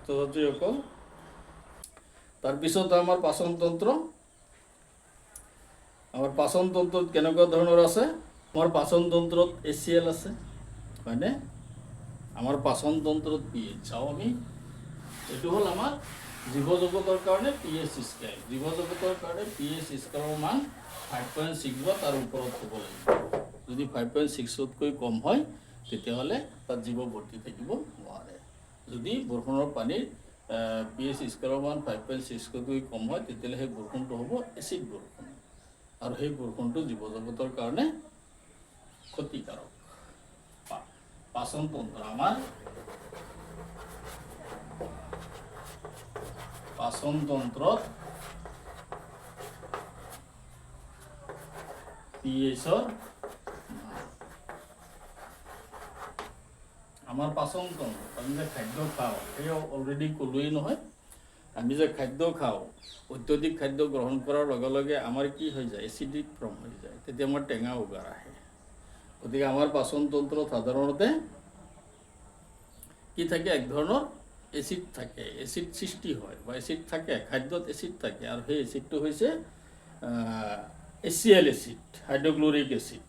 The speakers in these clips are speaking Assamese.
ছাত্ৰছাত্ৰীসকল, তাৰপিছত আমাৰ পাচনতন্ত্ৰ। আমাৰ পাচনতন্ত্ৰত কেনেকুৱা ধৰণৰ আছে? আমাৰ পাচনতন্ত্ৰত ACL আছে, হয়নে? আমাৰ পাচনতন্ত্ৰত pH চাওঁ আমি। এইটো হ'ল আমাৰ জীৱ জগতৰ কাৰণে pH স্কেল। জীৱ জগতৰ কাৰণে pH স্কেলৰ মান 5.6 বা তাৰ ওপৰত হ'ব লাগিব। যদি 5.6তকৈ কম হয় তেতিয়াহ'লে তাত জীৱ বৰ্তি থাকিব নোৱাৰে। যদি বৰষুণৰ পানীৰ pH স্কেলৰ মান 5.6তকৈ কম হয় তেতিয়াহ'লে সেই বৰষুণটো হ'ব এচিড বৰষুণ, আৰু সেই বৰষুণটো জীৱ জগতৰ কাৰণে ক্ষতিকাৰক। পাচনতন্ত্ৰ, আমাৰ পাচনতন্ত্ৰত pHৰ আমাৰ পাচনতন্ত্ৰত আমি যে খাদ্য খাওঁ, সেই অলৰেডি ক'লোৱেই নহয়। আমি যে খাদ্য খাওঁ, অত্যাধিক খাদ্য গ্ৰহণ কৰাৰ লগে লগে আমাৰ কি হৈ যায়? এচিডিক ফৰ্ম হৈ যায়। তেতিয়া আমাৰ টেঙা উগাৰ আহে। গতিকে আমাৰ পাচনতন্ত্ৰত সাধাৰণতে কি থাকে? এক ধৰণৰ এচিড থাকে, এচিড সৃষ্টি হয় বা এচিড থাকে, খাদ্যত এচিড থাকে, আৰু সেই এচিডটো হৈছে HCl এচিড, হাইড্ৰক্লৰিক এচিড।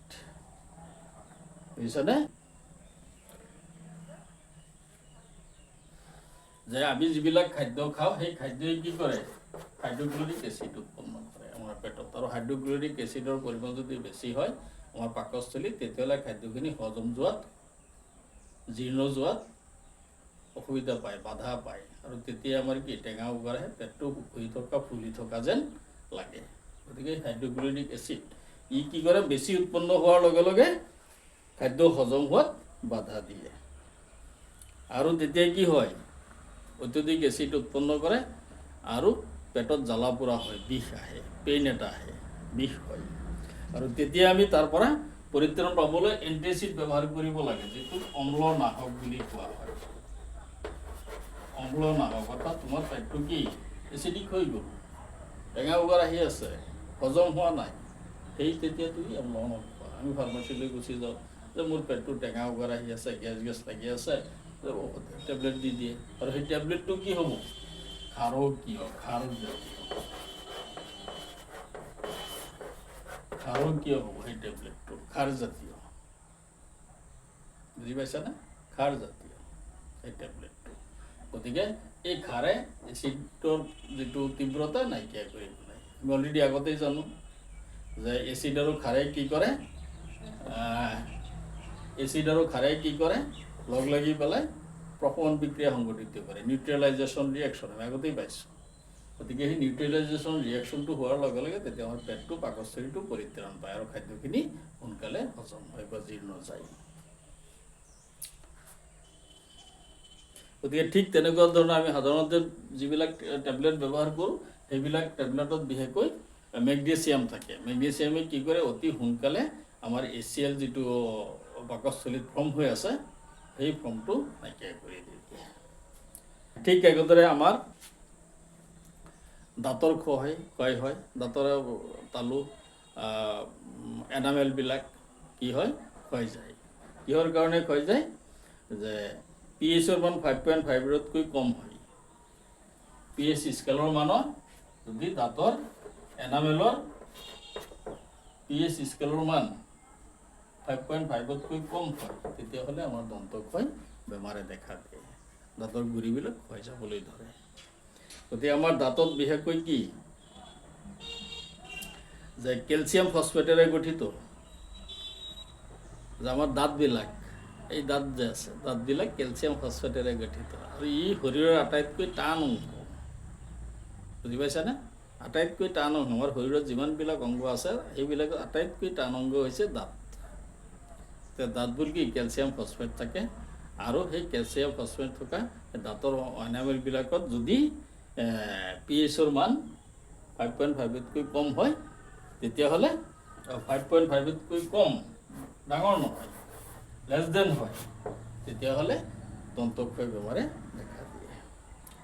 বুজিছানে? যে আমি যিবিলাক খাদ্য খাওঁ সেই খাদ্যই কি কৰে? হাইড্ৰক্লৰিক এচিড উৎপন্ন কৰে আমাৰ পেটত, আৰু হাইড্ৰক্লৰিক এচিডৰ পৰিমাণ যদি বেছি হয় আমাৰ পাকস্থলীত, তেতিয়াহ'লে খাদ্যখিনি হজম যোৱাত, জীৰ্ণ যোৱাত অসুবিধা পায়, বাধা পায়, আৰু তেতিয়া আমাৰ কি? টেঙা উগাৰ আহে, পেটটো শুকাই থকা, ফুলি থকা যেন লাগে। গতিকে হাইড্ৰক্লৰিক এচিড কি কৰে? বেছি উৎপন্ন হোৱাৰ লগে লগে খাদ্য হজম হোৱাত বাধা দিয়ে, আৰু তেতিয়া কি হয়? অত্যাধিক এচিড উৎপন্ন কৰে আৰু পেটত জ্বালা পোৰা হয়, বিষ আহে, পেইন এটা আহে, বিষ হয়। আৰু তেতিয়া আমি তাৰ পৰা পৰিত্ৰাণ পাবলৈ এণ্টাচিড ব্যৱহাৰ কৰিব লাগে, যিটো অম্লনাশক বুলি কোৱা হয়। অম্লনাশক অৰ্থাৎ তোমাৰ পেটটো কি? এচিডিক হৈ গ'ল, টেঙা উগাৰ আহি আছে, হজম হোৱা নাই, সেই তেতিয়া তুমি অম্লনাশক খোৱা। আমি ফাৰ্মাচীলৈ গুচি যাওঁ যে মোৰ পেটটো টেঙা উগাৰ আহি আছে, গেছ লাগি আছে, টেবলেট দি দিয়ে, আৰু সেই টেবলেটটো কি হ'ব? ক্ষাৰকীয়, ক্ষাৰকীয় হ'ব সেই টেবলেটটো, ক্ষাৰজাতীয়। বুজি পাইছানে? ক্ষাৰজাতীয় এই টেবলেটটো। গতিকে এই ক্ষাৰে এচিডৰ যিটো তীব্ৰতা নাইকিয়া কৰি পেলাই। আমি অলৰেডি আগতেই জানো যে এচিড আৰু ক্ষাৰে কি কৰে? এচিড আৰু ক্ষাৰে কি কৰে? লগ লাগি পেলাই প্ৰশমন বিক্ৰিয়া সংঘটিত কৰে, নিউট্ৰেলাইজেশ্যন ৰিয়েকশ্যন, আমি আগতেই পাইছোঁ। গতিকে সেই নিউট্ৰেলাইজেশ্যন ৰিয়েকশ্যনটো হোৱাৰ লগে লগে তেতিয়া আমাৰ পেটটো, পাকস্থলীটো পৰিত্ৰাণ পায়, আৰু খাদ্যখিনি সোনকালে হজম হয় বা জীৰ্ণ যায়। গতিকে ঠিক তেনেকুৱা ধৰণৰ আমি সাধাৰণতে যিবিলাক টেবলেট ব্যৱহাৰ কৰোঁ, সেইবিলাক টেবলেটত বিশেষকৈ মেগনেছিয়াম থাকে। মেগনেছিয়ামে কি কৰে? অতি সোনকালে আমাৰ HCl যিটো পাকস্থলীত ফৰ্ম হৈ আছে, সেই ফৰ্মটো নাইকিয়া কৰি দিয়ে। ঠিক একেদৰে আমাৰ দাঁতৰ ক্ষয় হয়, দাঁতৰ তালু, এনামেলবিলাক কি হয়? ক্ষয় যায়। কিহৰ কাৰণে ক্ষয় যায়? যে pHৰ মান 5.5তকৈ কম হয়। pH স্কেলৰ মানত যদি দাঁতৰ এনামেলৰ pH স্কেলৰ মান 5.5তকৈ কম হয় তেতিয়াহ'লে আমাৰ দন্তক্ষয় বেমাৰে দেখা দিয়ে, দাঁতৰ গুৰিবিলাক ক্ষয় যাবলৈ ধৰে। গতিকে আমাৰ দাঁতত বিশেষকৈ কি? যে কেলছিয়াম ফচফেটেৰে গঠিত, যে আমাৰ দাঁতবিলাক, এই দাঁত যে আছে, দাঁতবিলাক কেলছিয়াম ফচফেটেৰে গঠিত, আৰু ই শৰীৰৰ আটাইতকৈ টান অংশ। বুজি পাইছানে? আটাইতকৈ টান অংশ। আমাৰ শৰীৰত যিমানবিলাক অংগ আছে সেইবিলাকৰ আটাইতকৈ টান অংগ হৈছে দাঁত। দাঁতবোৰ কি? কেলছিয়াম ফচফেট থাকে, আৰু সেই কেলছিয়াম ফচফেট থকা দাঁতৰ এনামেলবিলাকত যদি pHৰ মান 5.5তকৈ কম হয় তেতিয়াহ'লে 5.5তকৈ কম, ডাঙৰ নহয়, লেছ দেন হয়, তেতিয়াহ'লে দন্তক্ষয় বেমাৰে দেখা দিয়ে।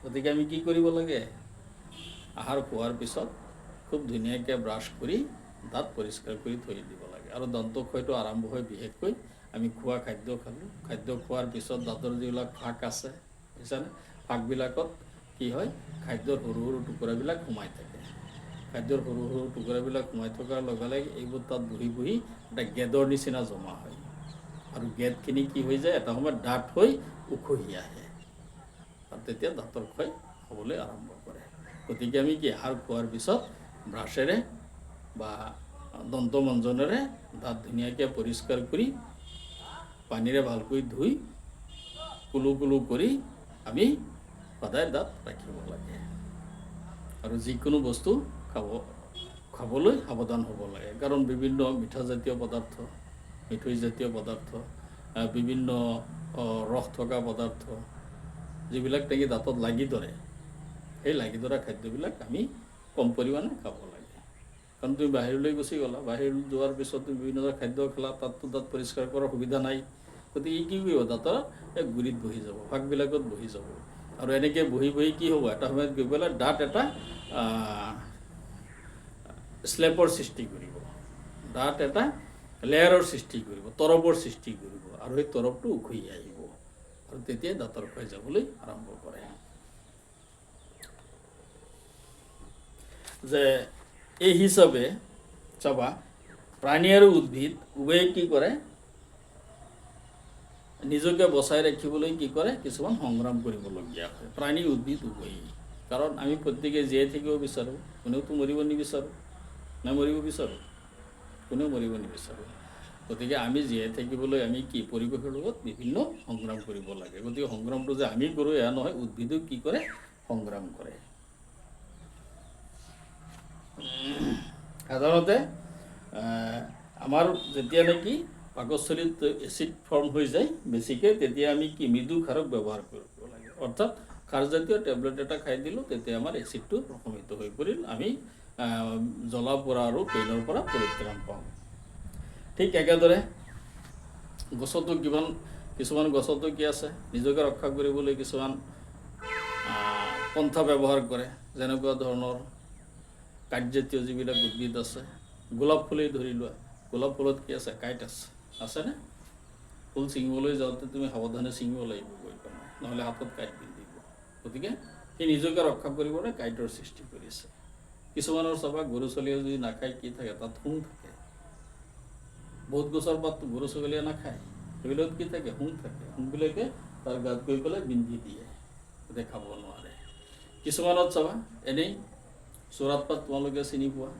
গতিকে আমি কি কৰিব লাগে? আহাৰ খোৱাৰ পিছত খুব ধুনীয়াকৈ ব্ৰাছ কৰি দাঁত পৰিষ্কাৰ কৰি থৈ দিব লাগে। আৰু দন্তক্ষয়টো আৰম্ভ হয় বিশেষকৈ আমি খোৱা খাদ্য খালোঁ, খাদ্য খোৱাৰ পিছত দাঁতৰ যিবিলাক ফাক আছে, বুজিছানে? ফাকবিলাকত কি হয়, খাদ্যৰ সৰু সৰু টুকুৰাবিলাক সোমাই থাকে। খাদ্যৰ সৰু সৰু টুকুৰাবিলাক সোমাই থকাৰ লগে লগে এইবোৰ তাত বহি বহি এটা গেদৰ নিচিনা জমা হয়, আৰু গেদখিনি কি হৈ যায়, এটা সময়ত ডাঠ হৈ উখহি আহে, আৰু তেতিয়া দাঁতৰ ক্ষয় হ'বলৈ আৰম্ভ কৰে। গতিকে আমি কি আহাৰ খোৱাৰ পিছত ব্ৰাছেৰে বা দন্তমঞ্জনেৰে দাঁত ধুনীয়াকৈ পৰিষ্কাৰ কৰি পানীৰে ভালকৈ ধুই কুলু কুলু কৰি আমি সদায় দাঁত ৰাখিব লাগে, আৰু যিকোনো বস্তু খাবলৈ সাৱধান হ'ব লাগে। কাৰণ বিভিন্ন মিঠাজাতীয় পদাৰ্থ, মিঠৈজাতীয় পদাৰ্থ, বিভিন্ন ৰস থকা পদাৰ্থ যিবিলাক নেকি দাঁতত লাগি ধৰে, সেই লাগি ধৰা খাদ্যবিলাক আমি কম পৰিমাণে খাব লাগে। কাৰণ তুমি বাহিৰলৈ গুচি গ'লা, বাহিৰ যোৱাৰ পিছত তুমি বিভিন্ন ধৰণৰ খাদ্য খালা, তাততো দাঁত পৰিষ্কাৰ কৰাৰ সুবিধা নাই। গতিকে কি কৰিব, দাঁতৰ এই গুৰিত বহি যাব, ফাকবিলাকত বহি যাব, আৰু এনেকৈ বহি বহি কি হ'ব, এটা সময়ত গৈ পেলাই দাঁত এটা স্লেপৰ সৃষ্টি কৰিব, দাঁত এটা লেয়াৰৰ সৃষ্টি কৰিব, তৰপৰ সৃষ্টি কৰিব, আৰু সেই তৰপটো উখহি আহিব, আৰু তেতিয়াই দাঁতৰ ক্ষয় যাবলৈ আৰম্ভ কৰে। যে এই হিচাপে চাবা, প্ৰাণী আৰু উদ্ভিদ উভয়ে কি কৰে, নিজকে বচাই ৰাখিবলৈ কি কৰে, কিছুমান সংগ্ৰাম কৰিবলগীয়া হয়, প্ৰাণী উদ্ভিদ উভয়েই। কাৰণ আমি প্ৰত্যেকে জীয়াই থাকিব বিচাৰোঁ, কোনেওতো মৰিব নিবিচাৰোঁ, নে মৰিব বিচাৰোঁ, কোনেও মৰিব নিবিচাৰোঁ। গতিকে আমি জীয়াই থাকিবলৈ আমি কি পৰিৱেশৰ লগত বিভিন্ন সংগ্ৰাম কৰিব লাগে। গতিকে সংগ্ৰামটো যে আমি কৰোঁ এয়া নহয়, উদ্ভিদেও কি কৰে, সংগ্ৰাম কৰে। সাধাৰণতে আমাৰ যেতিয়া নেকি পাকস্থলীত এচিড ফৰ্ম হৈ যায় বেছিকৈ, তেতিয়া আমি কি মৃদু খাৰক ব্যৱহাৰ কৰিব লাগে। অৰ্থাৎ খাৰজাতীয় টেবলেট এটা খাই দিলোঁ, তেতিয়া আমাৰ এচিডটো প্ৰশমিত হৈ পৰিল, আমি জ্বলা পোৰা আৰু পেইনৰ পৰা পৰিত্ৰাণ পাওঁ। ঠিক একেদৰে গছতো কিছুমান গছতো কি আছে, নিজকে ৰক্ষা কৰিবলৈ কিছুমান পন্থা ব্যৱহাৰ কৰে। যেনেকুৱা ধৰণৰ কাঁইটজাতীয় যিবিলাক উদ্ভিদ আছে, গোলাপ ফুলেই ধৰি লোৱা, গোলাপ ফুলত কি আছে, কাঁইট আছেনে? ফুল ছিঙিবলৈ যাওঁতে তুমি সাৱধানে ছিঙিব লাগিব গৈ পেলাই, নহ'লে হাতত কাঁইট বিন্ধিব। গতিকে সেই নিজকে ৰক্ষা কৰিবলৈ কাঁইটৰ সৃষ্টি কৰিছে। কিছুমানৰ চাবা গৰু ছাগলীয়ে যদি নাখায়, কি থাকে তাত শুং থাকে। বহুত গছৰ পাতটো গৰু ছাগলীয়ে নাখায়, সেইবিলাকত কি থাকে, শুং থাকে। শুংবিলাকে তাৰ গাত গৈ পেলাই বিন্ধি দিয়ে, গতিকে খাব নোৱাৰে। কিছুমানত চাবা এনেই চোৰাত পাত, তোমালোকে চিনি পোৱা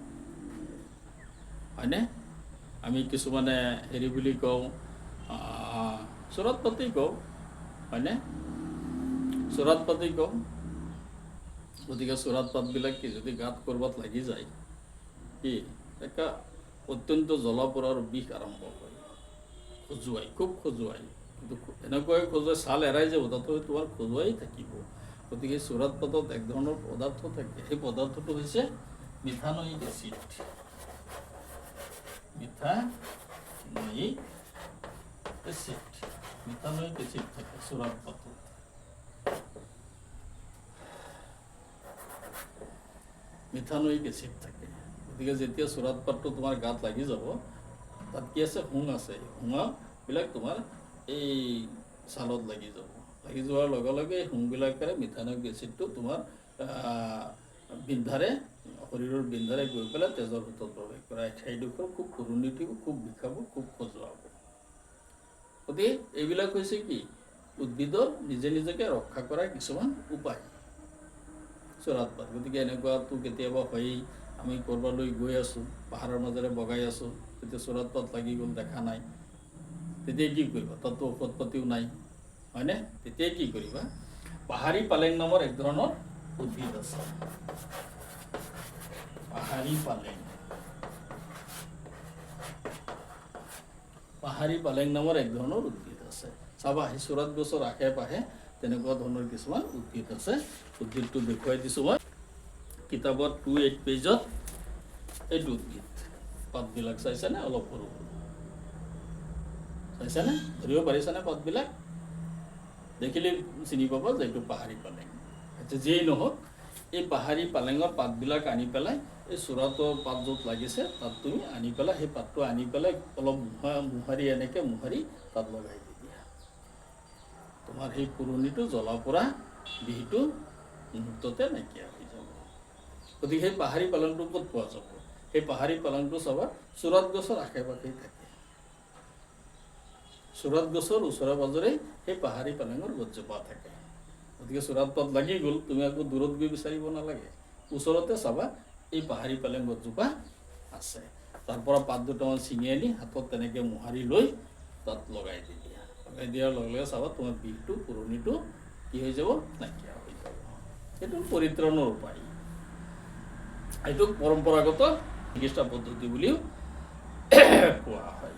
হয়নে? আমি কিছুমানে হেৰি বুলি কওঁ, চোৰাত পাতেই কওঁ, হয়নে? চোৰাত পাতেই কওঁ। গতিকে চোৰাত পাতবিলাক কি যদি গাত ক'ৰবাত লাগি যায়, কি এটা অত্যন্ত জ্বলা পোৰাৰ বিষ আৰম্ভ হয়, খজুৱাই, খুব খজুৱাই। কিন্তু এনেকুৱাই খজুৱাই, ছাল এৰাই যাব, তাতো তোমাৰ খজুৱাই থাকিব। গতিকে চোৰাত পাতত এক ধৰণৰ পদাৰ্থ থাকে, সেই পদাৰ্থটো হৈছে মিথানয়িক এচিড। মিথানয়িক এচিড থাকে চোৰাত পাতত। মিথানয়িক এচিড থাকে। গতিকে যেতিয়া চোৰাত পাতটো তোমাৰ গাত লাগি যাব, তাত কি আছে, শুং আছে, শুঙাবিলাক তোমাৰ এই ছালত লাগি যাব। লাগি যোৱাৰ লগে লগে এই শুংবিলাকেৰে মিথানয়িক এচিডটো তোমাৰ শৰীৰৰ বিন্ধাৰে গৈ পেলাই তেজৰ ভিতৰত প্ৰৱেশ কৰে। ঠাইডোখৰ খুব পুৰণি উঠিব, খুব বিষাব, খুব খজুৱাব। গতিকে এইবিলাক হৈছে কি উদ্ভিদৰ নিজে নিজকে ৰক্ষা কৰাৰ কিছুমান উপায়, চোৰাত পাত। গতিকে এনেকুৱাতো কেতিয়াবা হয়েই, আমি ক'ৰবালৈ গৈ আছোঁ, পাহাৰৰ মাজেৰে বগাই আছোঁ, তেতিয়া চোৰাত পাত লাগি গ'ল, দেখা নাই, তেতিয়া কি কৰিবা, তাততো ঔষধ পাতিও নাই, হয়নে? তেতিয়া কি কৰিবা, পাহাৰী পালেং নামৰ এক ধৰণৰ উদ্ভিদ আছে, পাহাৰী পালেং নামৰ এক ধৰণৰ উদ্ভিদ আছে। চাবা সেই চোৰাত গছৰ আশে পাশে তেনেকুৱা ধৰণৰ কিছুমান উদ্ভিদ আছে। উদ্ভিদটো দেখুৱাই দিছোঁ মই কিতাপত 28 পেজত। এইটো উদ্ভিদ পাতবিলাক চাইছেনে? অলপ সৰু সৰু চাইছেনে? ধৰিব পাৰিছানে? পাতবিলাক দেখিলে চিনি পাবা যে এইটো পাহাৰী পালেং। আচ্ছা, যিয়েই নহওক, এই পাহাৰী পালেঙৰ পাতবিলাক আনি পেলাই এই চোৰাতৰ পাত য'ত লাগিছে তাত তুমি আনি পেলাই সেই পাতটো আনি পেলাই অলপ মোহাৰি তাত লগাই দি দিয়া। তোমাৰ সেই পুৰণিটো জ্বলা পোৰা বিহটো মুহূৰ্ততে নাইকিয়া হৈ যাব। গতিকে সেই পাহাৰী পালেংটো ক'ত পোৱা যাব? সেই পাহাৰী পালেংটো চাবা চোৰাত গছৰ আশে পাশেই থাকে। চোৰাত গছৰ ওচৰে পাজৰে সেই পাহাৰী পালেঙৰ গছজোপা থাকে। গতিকে চোৰাত পাত লাগি গ'ল, তুমি আকৌ দূৰত গৈ বিচাৰিব নালাগে, ওচৰতে চাবা এই পাহাৰী পালেং গছজোপা আছে। তাৰ পৰা পাত দুটামান ছিঙি আনি হাতত তেনেকৈ মোহাৰি লৈ তাত লগাই দি দিয়া। লগাই দিয়াৰ লগে লগে চাবা তোমাৰ বিষটো পুৰণিটো কি হৈ যাব? নাইকিয়া হৈ যাব। সেইটো পৰিত্ৰাণৰ উপায়। এইটোক পৰম্পৰাগত চিকিৎসা পদ্ধতি বুলিও কোৱা হয়।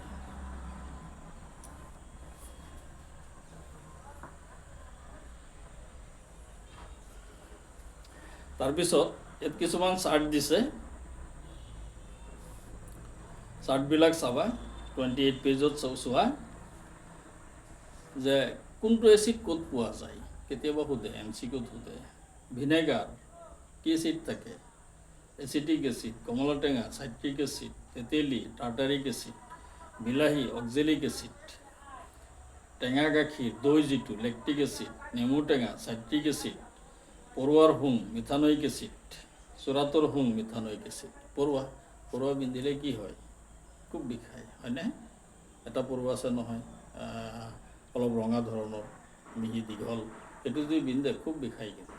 তাৰপিছত ইয়াত কিছুমান চাৰ্ট দিছে, চাৰ্টবিলাক চাবা 28 পেজত চোৱা যে কোনটো এচিড ক'ত পোৱা যায়। কেতিয়াবা সোধে, MCQত সোধে। ভিনেগাৰ কি এচিড থাকে? এচিটিক এচিড, কমলা টেঙা চাইট্ৰিক এচিড, তেতেলী টাৰ্টাৰিক এচিড, বিলাহী অক্সেলিক এচিড, টেঙা গাখীৰ দৈ যিটো লেক্টিক এচিড, নেমু টেঙা চাইট্ৰিক এচিড, পৰুৱাৰ শুং মিথানয়িক এচিড, চোৰাতৰ শুং মিথানয়িক এচিড। পৰুৱা পিন্ধিলে কি হয়? খুব বিষায়, হয়নে? এটা পৰুৱা আছে নহয়, অলপ ৰঙা ধৰণৰ মিহি দীঘল, সেইটো যদি পিন্ধে খুব বিষায় কিন্তু।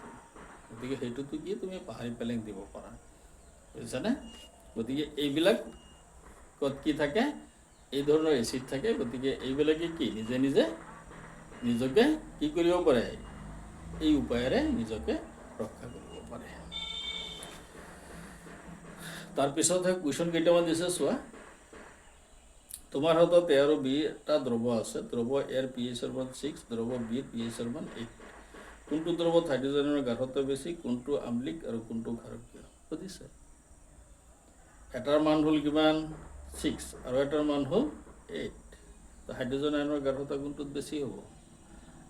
গতিকে সেইটোতো কি তুমি পাহাৰী পালেং দিব পাৰা, বুজিছানে? গতিকে এইবিলাক ক'ত কি থাকে? এই ধৰণৰ এচিড থাকে। গতিকে এইবিলাকে কি নিজকে কি কৰিব পাৰে? এই উপায়েৰে নিজকে ৰক্ষা কৰিব পাৰে। তাৰপিছতহে কুৱেশ্যন কেইটামান দিছে চোৱা। তোমাৰ হাতত A আৰু B এটা দ্ৰৱ আছে। দ্ৰৱ A pH ৰ মান 6, দ্ৰৱ B pH ৰ মান 8। কোনটো দ্ৰৱত হাইড্ৰজেনৰ গাঢ়তা বেছি, কোনটো আম্লিক আৰু কোনটো ক্ষাৰকীয় সুধিছে। এটাৰ মান হ'ল কিমান? 6 আৰু এটাৰ মান হ'ল 8। তো হাইড্ৰজেন আয়নৰ গাঢ়তা কোনটোত বেছি হ'ব?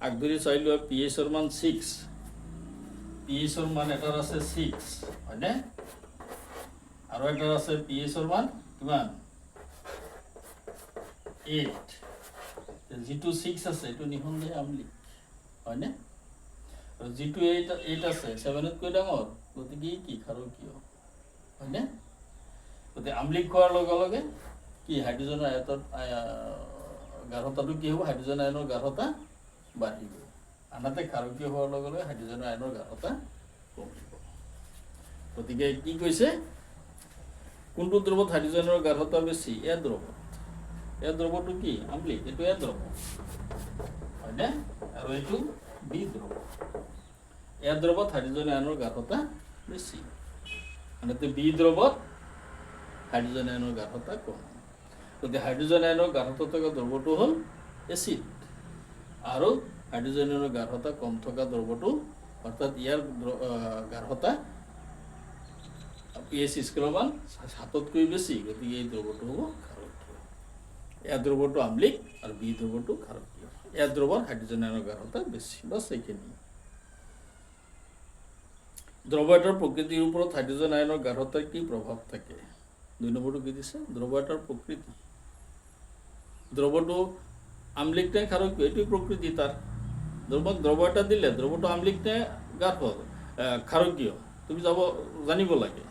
আগধৰি চাই লোৱা pH ৰ মান 6, pH ৰ মান এটাৰ আছে 6, হয়নে? আৰু এটাৰ আছে pH ৰ মান কিমান? 8। যিটো 6 আছে এইটো নিঃসন্দেহে আম্লিক, হয়নে? আৰু যিটো 8 আছে 7তকৈ ডাঙৰ, গতিকে কি ক্ষাৰকীয়, হয়নে? গতিকে আম্লিক হোৱাৰ লগে লগে কি হাইড্ৰজেনৰ গাঢ়তাটো কি হ'ব? হাইড্ৰজেন আয়নৰ গাঢ়তা বাঢ়িব। আনহাতে ক্ষাৰকীয় হোৱাৰ লগে লগে হাইড্ৰজেন আয়নৰ গাঢ়তা কমিব। গতিকে কি কৈছে? কোনটো দ্ৰৱত হাইড্ৰজেনৰ গাঢ়তা বেছি? এ দ্ৰৱত। এই দ্ৰৱটো কি? আম্লিক। এইটো এ দ্ৰৱ, হয়নে? আৰু এইটো বি দ্ৰৱ। এ দ্ৰৱত হাইড্ৰজেন আয়নৰ গাঢ়তা বেছি, আনহাতে বি দ্ৰৱত হাইড্ৰজেন আয়নৰ গাঢ়তা কম। গতিকে হাইড্ৰজেন আয়নৰ গাঢ়তা থকা দ্ৰৱটো হ'ল এচিড, আৰু হাইড্ৰজেন আয়নৰ গাঢ়তা কম থকা দ্ৰৱটো, অৰ্থাৎ ইয়াৰ গাঢ়তা pH স্কেলৰ মান 7তকৈ বেছি, গতিকে এই দ্ৰৱটো হ'ব ক্ষাৰকীয়। এ দ্ৰৱটো আম্লিক আৰু বি দ্ৰৱটো ক্ষাৰকীয়। এ দ্ৰৱৰ হাইড্ৰজেন আয়নৰ গাঢ়তা বেছি। বাছ এইখিনি। দ্ৰৱ এটাৰ প্ৰকৃতিৰ ওপৰত হাইড্ৰজেন আয়নৰ গাঢ়তাৰ কি প্ৰভাৱ থাকে? 2 নম্বৰটো কি দিছে? দ্ৰৱ এটাৰ প্ৰকৃতি। দ্ৰৱটো আম্লিক নে ক্ষাৰকীয়, এইটোৱে প্ৰকৃতি তাৰ। দ্ৰৱ এটা দিলে দ্ৰৱটো আম্লিক নে ক্ষাৰকীয় তুমি জানিব লাগে।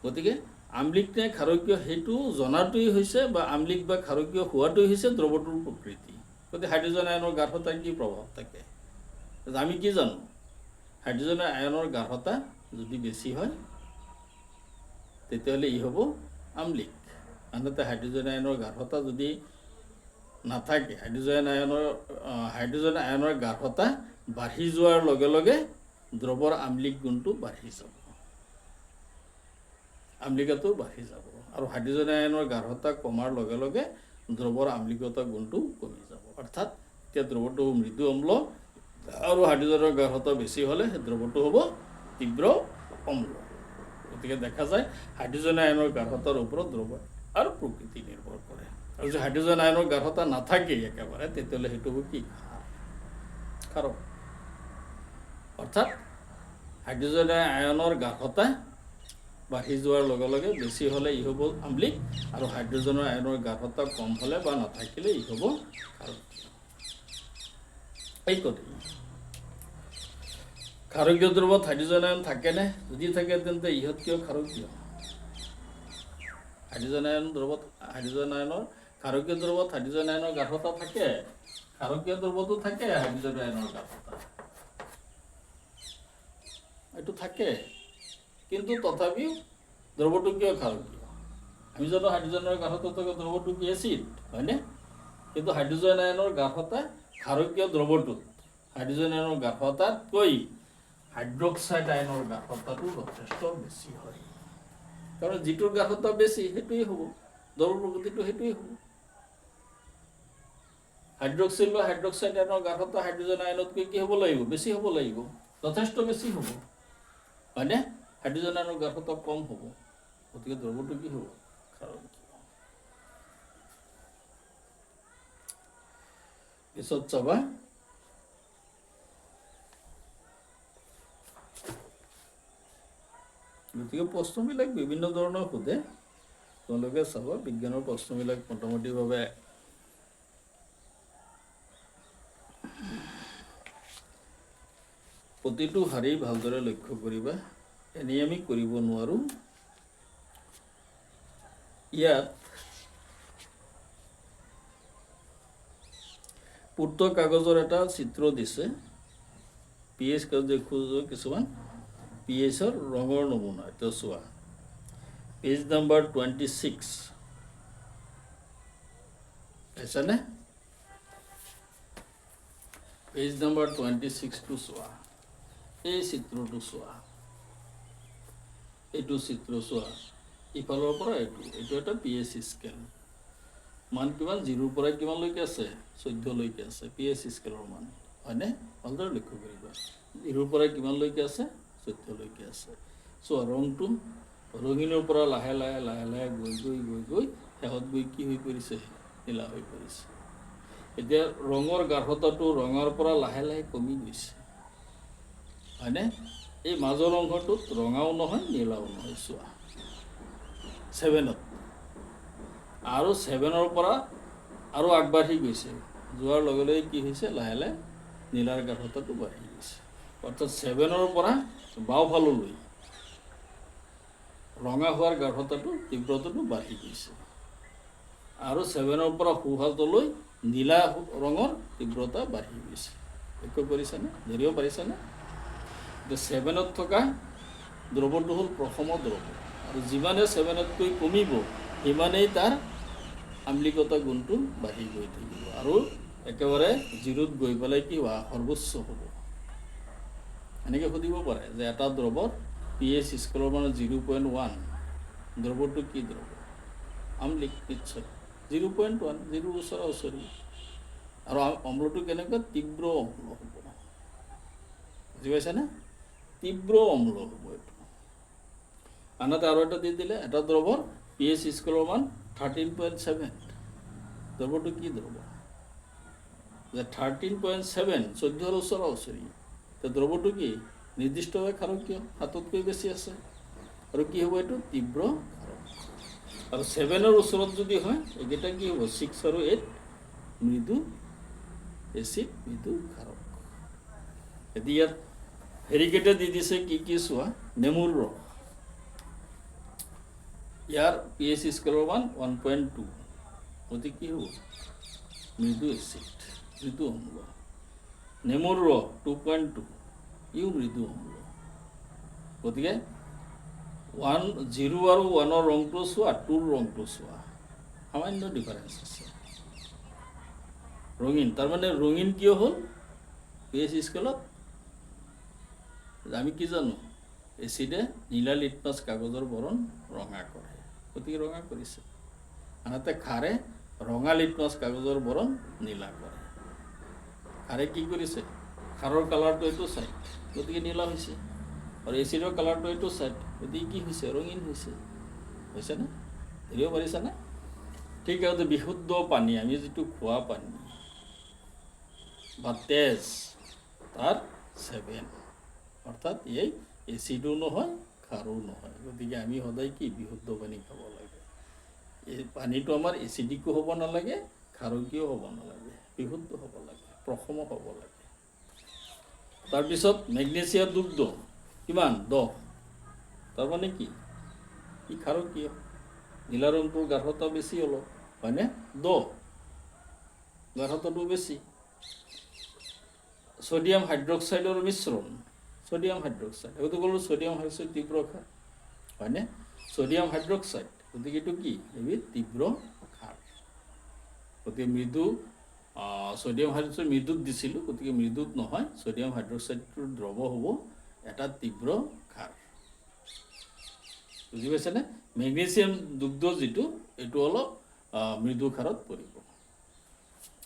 গতিকে আম্লিক নে ক্ষাৰকীয় সেইটো জনাটোৱেই হৈছে, বা আম্লিক বা ক্ষাৰকীয় হোৱাটোৱেই হৈছে দ্ৰৱটোৰ প্ৰকৃতি। গতিকে হাইড্ৰজেন আয়নৰ গাঢ়তাৰ কি প্ৰভাৱ থাকে? আমি কি জানো? হাইড্ৰজেন আয়নৰ গাঢ়তা যদি বেছি হয় তেতিয়াহ'লে ই হ'ব আম্লিক। আনহাতে হাইড্ৰজেন আয়নৰ গাঢ়তা যদি নাথাকে, হাইড্ৰজেন আয়নৰ গাঢ়তা বাঢ়ি যোৱাৰ লগে লগে দ্ৰৱৰ আম্লিক গুণটো বাঢ়ি যাব, আম্লিকতাটো বাঢ়ি যাব। আৰু হাইড্ৰজেন আয়নৰ গাঢ়তা কমাৰ লগে লগে দ্ৰৱৰ আম্লিকতা গুণটো কমি যাব। অৰ্থাৎ এতিয়া দ্ৰৱটো মৃদু অম্ল, আৰু হাইড্ৰজেনৰ গাঢ়তা বেছি হ'লে সেই দ্ৰৱটো হ'ব তীব্ৰ অম্ল। গতিকে দেখা যায় হাইড্ৰজেন আয়নৰ গাঢ়তাৰ ওপৰত দ্ৰৱ আৰু প্ৰকৃতি নিৰ্ভৰ কৰে। আৰু যদি হাইড্ৰজেন আয়নৰ গাঢ়তা নাথাকে একেবাৰে, তেতিয়াহ'লে সেইটো হ'ব কি? ক্ষাৰক। অৰ্থাৎ হাইড্ৰজেন আয়নৰ গাঢ়তা বাঢ়ি যোৱাৰ লগে লগে বেছি হ'লে ই হ'ব আম্লিক, আৰু হাইড্ৰজেনৰ আয়নৰ গাঢ়তা কম হ'লে বা নাথাকিলে ই হ'ব ক্ষাৰকীয়। এই কথা ক্ষাৰকীয় দ্ৰৱত হাইড্ৰজেন আয়ন থাকেনে? যদি থাকে তেন্তে ইহঁত কিয় ক্ষাৰকীয়? হাইড্ৰজেন আয়নৰ ক্ষাৰকীয় দ্ৰৱত হাইড্ৰজেন আয়নৰ গাঢ়তা থাকে, ক্ষাৰকীয় দ্ৰৱতো থাকে হাইড্ৰজেন আয়নৰ গাঢ়তা, এইটো থাকে। কিন্তু তথাপিও দ্ৰৱটো কিয় ক্ষাৰকীয়? আমি জানো হাইড্ৰজেনৰ গাঢ়তা থাকে, দ্ৰৱটো কি এচিড, হয়নে? কিন্তু হাইড্ৰজেন আয়নৰ গাঢ়তা ক্ষাৰকীয় দ্ৰৱটোত হাইড্ৰজেন আয়নৰ গাঢ়তাতকৈ হাইড্ৰক্সাইড আয়নৰ গাঢ়তাটো যথেষ্ট বেছি হয়। কাৰণ যিটোৰ গাঢ়তা বেছি সেইটোৱেই হ'ব, দ্ৰৱৰ প্ৰকৃতিটো সেইটোৱেই হ'ব। হাইড্ৰক্সিল বা হাইড্ৰক্সাইড আয়নৰ গাঢ়তা হাইড্ৰজেন আয়নতকৈ কি হ'ব লাগিব? বেছি হ'ব লাগিব, যথেষ্ট বেছি হ'ব, হয়নে? হাইড্ৰজেন আয়নৰ গাঢ়তা কম হ'ব, গতিকে দ্ৰৱটো কি হ'ব? ক্ষাৰকীয়। পিছত চাবা গতিকে প্ৰশ্নবিলাক বিভিন্ন ধৰণৰ সোধে, তোমালোকে চাবা বিজ্ঞানৰ প্ৰশ্নবিলাক মোটামুটিভাৱে প্ৰতিটো হাৰেই ভালদৰে লক্ষ্য কৰিবা, এনেই আমি কৰিব নোৱাৰোঁ। ইয়াত পূৰ্ত কাগজৰ এটা চিত্ৰ দিছে, PH দেখোঁ কিছুমান PHৰ ৰঙৰ নমুনা। এতিয়া চোৱা, পেজ নম্বৰ 26 পাইছানে? পেজ নম্বৰ 26টো চোৱা, এই চিত্ৰটো চোৱা, এইটো চিত্ৰ চোৱা, ইফালৰ পৰা এইটো এটা PH স্কেল, মান কিমান? 0ৰ পৰা কিমানলৈকে আছে? 14লৈকে আছে PH স্কেলৰ মান, হয়নে? ভালদৰে লক্ষ্য কৰিবা, 0ৰ পৰা কিমানলৈকে আছে? 14লৈকে আছে। চোৱা ৰংটো, ৰঙিনৰ পৰা লাহে লাহে লাহে লাহে গৈ গৈ গৈ গৈ শেষত গৈ কি হৈ পৰিছে? নীলা হৈ পৰিছে। এতিয়া ৰঙৰ গাঢ়তাটো ৰঙৰ পৰা লাহে লাহে কমি গৈছে, হয়নে? এই মাজৰ অংশটোত ৰঙাও নহয় নীলাও নহয়। চোৱা 7ত, আৰু 7ৰ পৰা আৰু আগবাঢ়ি গৈছে, যোৱাৰ লগে লগে কি হৈছে? লাহে লাহে নীলাৰ গাঢ়তাটো বাঢ়ি গৈছে। অৰ্থাৎ 7ৰ পৰা বাওঁফাললৈ ৰঙা হোৱাৰ গাঢ়তাটো তীব্ৰতাটো বাঢ়ি গৈছে, আৰু 7ৰ পৰা সোঁফাললৈ নীলা ৰঙৰ তীব্ৰতা বাঢ়ি গৈছে। লক্ষ্য কৰিছানে? ধৰিব পাৰিছানে? এতিয়া 7ত থকা দ্ৰৱটো হ'ল প্ৰথম দ্ৰৱ, আৰু যিমানে 7তকৈ কমিব সিমানেই তাৰ আম্লিকতা গুণটো বাঢ়ি গৈ থাকিব, আৰু একেবাৰে 0ত গৈ পেলাই কি হোৱা? সৰ্বোচ্চ হ'ব। এনেকৈ সুধিব পাৰে যে এটা দ্ৰৱৰ PH স্কেলৰ মানে 0.1, দ্ৰৱটো কি দ্ৰৱ? আম্লিক, নিশ্চয় 0.1, 0ৰ ওচৰা ওচৰি। আৰু অম্লটো কেনেকুৱা? তীব্ৰ অম্ল হ'ব, বুজি পাইছানে? তীব্ৰ অম্ল হ'ব এইটো। আনহাতে আৰু এটা দি দিলে, এটা দ্ৰৱৰ PH স্কেলৰ মান 13.7, দ্ৰৱটো কি দ্ৰৱ? যে 13.7, 14ৰ ওচৰা ওচৰি। দ্ৰৱটো কি? নিৰ্দিষ্টভাৱে ক্ষাৰকীয়, 7তকৈ বেছি আছে, আৰু কি হ'ব? এইটো তীব্ৰ ক্ষাৰক। আৰু 7ৰ ওচৰত যদি হয়, এইকেইটা কি হ'ব? 6 আৰু 8 মৃদু এচিড, মৃদু ক্ষাৰক। এতিয়া ইয়াত হেৰিকেইটা দি দিছে কি কি চোৱা, নেমুৰ ৰস, ইয়াৰ PH স্কেলৰ মান 1.2, গতিকে কি হ'ব? মৃদু এচিড, মৃদু অম্ল। নেমুৰ ৰস 2.2, ইও মৃদু অম্ল। গতিকে 0 আৰু 1ৰ ৰংটো চোৱা, 2ৰ ৰংটো চোৱা, সামান্য ডিফাৰেঞ্চ আছে। ৰঙীন, তাৰমানে ৰঙীন কিয় হ'ল? PH স্কেলত আমি কি জানো? এচিডে নীলা লিটমাছ কাগজৰ বৰণ ৰঙা কৰে, গতিকে ৰঙা কৰিছে। আনহাতে খাৰে ৰঙা লিটমাছ কাগজৰ বৰণ নীলা কৰে। খাৰে কি কৰিছে? খাৰৰ কালাৰটো এইটো চাইড, গতিকে নীলা হৈছে, আৰু এচিডৰ কালাৰটো এইটো চাইড, গতিকে কি হৈছে? ৰঙীন হৈছে। হৈছেনে? ধৰিব পাৰিছানে? ঠিক আছে। বিশুদ্ধ পানী, আমি যিটো খোৱা পানী বা তেজ, তাৰ 7, অৰ্থাৎ এই এচিডো নহয় ক্ষাৰো নহয়। গতিকে আমি সদায় কি? বিশুদ্ধ পানী খাব লাগে। এই পানীটো আমাৰ এচিডিকো হ'ব নালাগে, ক্ষাৰকীয় হ'ব নালাগে, বিশুদ্ধ হ'ব লাগে, প্ৰশম হ'ব লাগে। তাৰপিছত মেগনেছিয়াম দুগ্ধ কিমান 10 তাৰমানে কি ক্ষাৰকীয় নীলা ৰংটোৰ গাঢ়তা বেছি অলপ হয়নে 10 গাঢ়তাটো বেছি সোডিয়াম হাইড্ৰক্সাইডৰ মিশ্ৰণ সোডিয়াম হাইড্ৰক্সাইড এইটো ক'লো সোডিয়াম হাইড্ৰক্সাইড তীব্ৰ ক্ষাৰ হয়নে সোডিয়াম হাইড্ৰক্সাইড গতিকে এইটো কি এবিধ তীব্ৰ ক্ষাৰ গতিকে মৃদু সোডিয়াম হাইড্ৰক্সাইড মৃদুত দিছিলোঁ গতিকে মৃদুত নহয় সোডিয়াম হাইড্ৰক্সাইডটোৰ দ্ৰৱ হ'ব এটা তীব্ৰ ক্ষাৰ বুজি পাইছেনে মেগনেছিয়াম দুগ্ধ যিটো এইটো অলপ মৃদু ক্ষাৰত পৰিব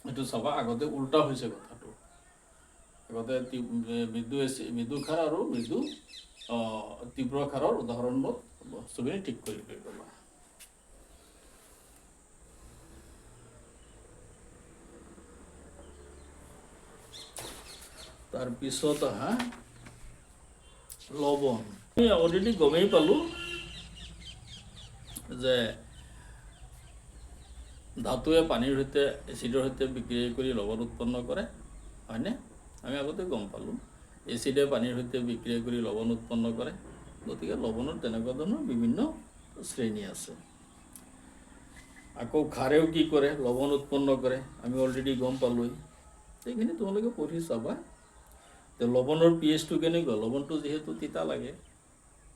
এইটো চাবা আগতে উল্টা হৈছে কথাটো আগতে মৃদু ক্ষাৰ আৰু মৃদু তীব্ৰ ক্ষাৰৰ উদাহৰণবোৰ বস্তুখিনি ঠিক কৰি লৈ গ'লা তাৰপিছত লৱণ আমি অলৰেডি গমেই পালোঁ যে ধাতুৱে পানীৰ সৈতে এচিডৰ সৈতে বিক্ৰিয়া কৰি লৱণ উৎপন্ন কৰে হয়নে আমি আগতে গম পালোঁ এচিডে পানীৰ সৈতে বিক্ৰিয়া কৰি লৱণ উৎপন্ন কৰে গতিকে লৱণৰ তেনেকুৱা ধৰণৰ বিভিন্ন শ্ৰেণী আছে আকৌ ক্ষাৰেও কি কৰে লৱণ উৎপন্ন কৰে আমি অলৰেডি গম পালোঁৱেই সেইখিনি তোমালোকে পঢ়ি চাবা যে লৱণৰ pH-টো কেনেকুৱা লৱণটো যিহেতু তিতা লাগে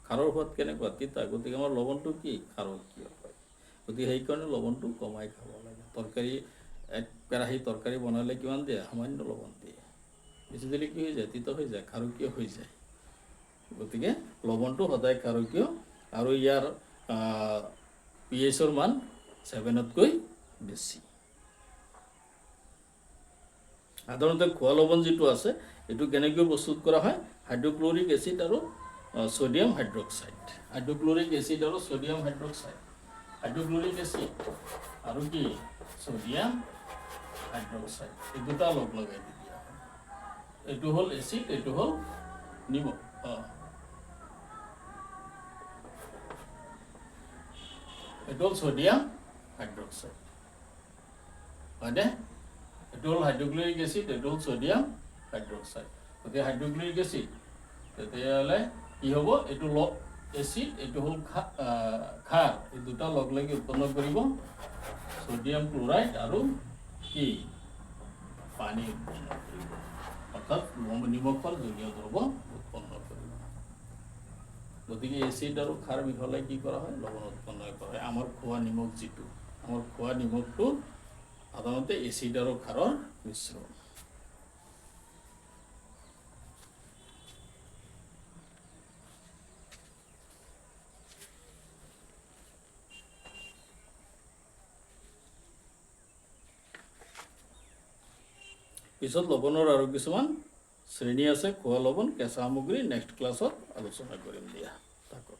ক্ষাৰৰ সোৱাদ কেনেকুৱা তিতা গতিকে আমাৰ লৱণটো কি ক্ষাৰকীয় হয় গতিকে সেইকাৰণে লৱণটো কমাই খাব লাগে তৰকাৰী এক কেৰাহী তৰকাৰী বনালে কিমান দিয়ে সামান্য লৱণ দিয়ে বেছি দিলে কি হৈ যায় তিতা হৈ যায় ক্ষাৰকীয় হৈ যায় গতিকে লৱণটো সদায় ক্ষাৰকীয় আৰু ইয়াৰ pH-ৰ মান 7তকৈ বেছি সাধাৰণতে খোৱা লৱণ যিটো আছে এইটো কেনেকৈ প্ৰস্তুত কৰা হয় হাইড্ৰক্লৰিক এচিড আৰু সোডিয়াম হাইড্ৰক্সাইড হাইড্ৰক্লৰিক এচিড আৰু সোডিয়াম হাইড্ৰক্সাইড হাইড্ৰক্লৰিক এচিড আৰু কি সোডিয়াম হাইড্ৰক্সাইড এই দুটা লগ লগাই দি দিয়া হয় এইটো হ'ল এচিড এইটো হ'ল নিমখ এইটো হ'ল সোডিয়াম হাইড্ৰক্সাইড হয়নে এইটো হ'ল হাইড্ৰক্লৰিক এচিড এইটো হ'ল সোডিয়াম হাইড্ৰক্সাইড গতিকে হাইড্ৰক্লৰিক এচিড তেতিয়াহ'লে কি হ'ব এইটো এচিড এইটো হ'ল ক্ষাৰ এই দুটা লগ লাগি উৎপন্ন কৰিব সোডিয়াম ক্লোৰাইড আৰু কি পানী উৎপন্ন কৰিব অৰ্থাৎ নিমখৰ জলীয় দ্ৰৱ উৎপন্ন কৰিব গতিকে এচিড আৰু ক্ষাৰ মিহলাই কি কৰা হয় লৱণ উৎপন্ন কৰা হয় আমাৰ খোৱা নিমখ যিটো আমাৰ খোৱা নিমখটো সাধাৰণতে এচিড আৰু ক্ষাৰৰ মিশ্ৰণ পিছত লৱণৰ আৰু কিছুমান শ্ৰেণী আছে খোৱা লৱণ কেঁচা সামগ্ৰী নেক্সট ক্লাছত আলোচনা কৰিম দিয়া থাকক